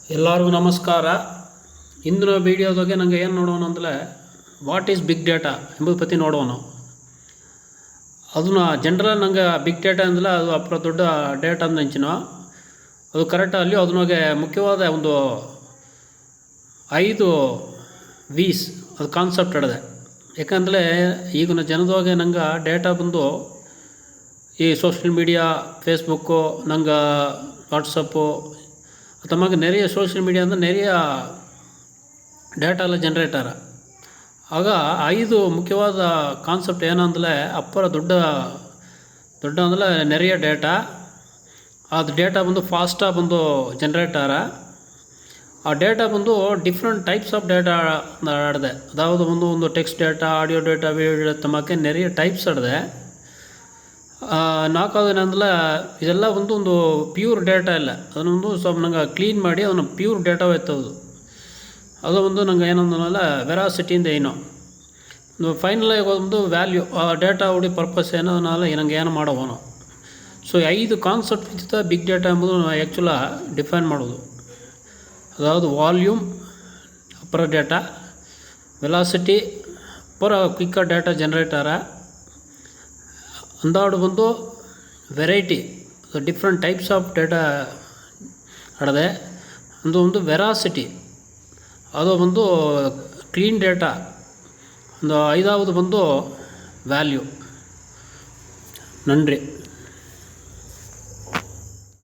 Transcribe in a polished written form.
ಎಲ್ಲರಿಗೂ ನಮಸ್ಕಾರ. ಇಂದಿನ ವೀಡಿಯೋದಾಗೆ ನನಗೆ ಏನು ನೋಡೋಣ ಅಂದರೆ ವಾಟ್ ಈಸ್ ಬಿಗ್ ಡೇಟಾ ಎಂಬುದು ಪற்றி ನೋಡೋಣ. ಅದನ್ನು ಜನರಲ್ ನಂಗೆ ಬಿಗ್ ಡೇಟಾ ಅಂದರೆ ಅದು ಅಪ್ರ ದೊಡ್ಡ ಡೇಟಾ ಅಂತ ನೆಂಚಿನ ಅದು ಕರೆಕ್ಟ್ ಅಲ್ಲಿ ಅದನ್ನಾಗೆ ಮುಖ್ಯವಾದ ಒಂದು 5 ವೀಸ್ ಅದು ಕಾನ್ಸೆಪ್ಟ್ ಹಿಡಿದೆ. ಯಾಕಂದರೆ ಈಗಿನ ಜನದೊಳಗೆ ನಂಗೆ ಡೇಟಾ ಬಂದು ಈ ಸೋಷಿಯಲ್ ಮೀಡಿಯಾ ಫೇಸ್ಬುಕ್ಕು ನಂಗೆ ವಾಟ್ಸಪ್ಪು ತಮಗೆ நிறைய ಸೋಷಿಯಲ್ ಮೀಡಿಯಾ ಅಂದರೆ நிறைய ಡೇಟಾ ಎಲ್ಲ ಜನ್ರೇಟರ. ಆಗ 5 ಮುಖ್ಯವಾದ ಕಾನ್ಸೆಪ್ಟ್ ಏನಂದರೆ ಅಪ್ಪರ ದೊಡ್ಡ ಅಂದರೆ நிறைய ಡೇಟಾ ಅದು ಡೇಟಾ ಬಂದು ಫಾಸ್ಟಾಗಿ ಬಂದು ಜನ್ರೇಟರ. ಆ ಡೇಟಾ ಬಂದು ಡಿಫ್ರೆಂಟ್ ಟೈಪ್ಸ್ ಆಫ್ ಡೇಟಾ ಆಡಿದೆ. ಅದಾವುದು ಒಂದು text data, audio data, video data ತಮ್ಮಕ್ಕೆ நிறைய ಟೈಪ್ಸ್ ಆಡಿದೆ. ನಾಲ್ಕನೇಂದ್ರೆ ಇದೆಲ್ಲ ಒಂದು ಪ್ಯೂರ್ ಡೇಟಾ ಇಲ್ಲ, ಅದನ್ನೊಂದು ಸ್ವಲ್ಪ ನಂಗೆ ಕ್ಲೀನ್ ಮಾಡಿ ಅದನ್ನು ಪ್ಯೂರ್ ಡೇಟಾ ಹೋಯ್ತದು. ಅದು ನಂಗೆ ಏನಂದ್ರೆ ವೆರಾಸಿಟಿಯಿಂದ ಏನೋ ಫೈನಲಾಗಿ ಒಂದು ವ್ಯಾಲ್ಯೂ ಆ ಡೇಟಾ ಹುಡಿ ಪರ್ಪಸ್ ಏನೋ ನಂಗೆ ಏನು ಮಾಡೋವನು. ಸೊ 5 ಕಾನ್ಸೆಪ್ಟ್ ಇತ್ತು ಬಿಗ್ ಡೇಟಾ ಎಂಬುದು ಆ್ಯಕ್ಚುಲ ಡಿಫೈನ್ ಮಾಡೋದು. ಅದಾವುದು volume per data, velocity per quicker data ಜನ್ರೇಟರ, ಅಂದಾಡು ಬಂದು variety different types of data ಆಡಿದೆ. ಒಂದು ವೆರಾಸಿಟಿ ಅದು ಬಂದು ಕ್ಲೀನ್ ಡೇಟಾ, ಒಂದು 5வது ಬಂದು ವ್ಯಾಲ್ಯೂ. ನನ್ರಿ.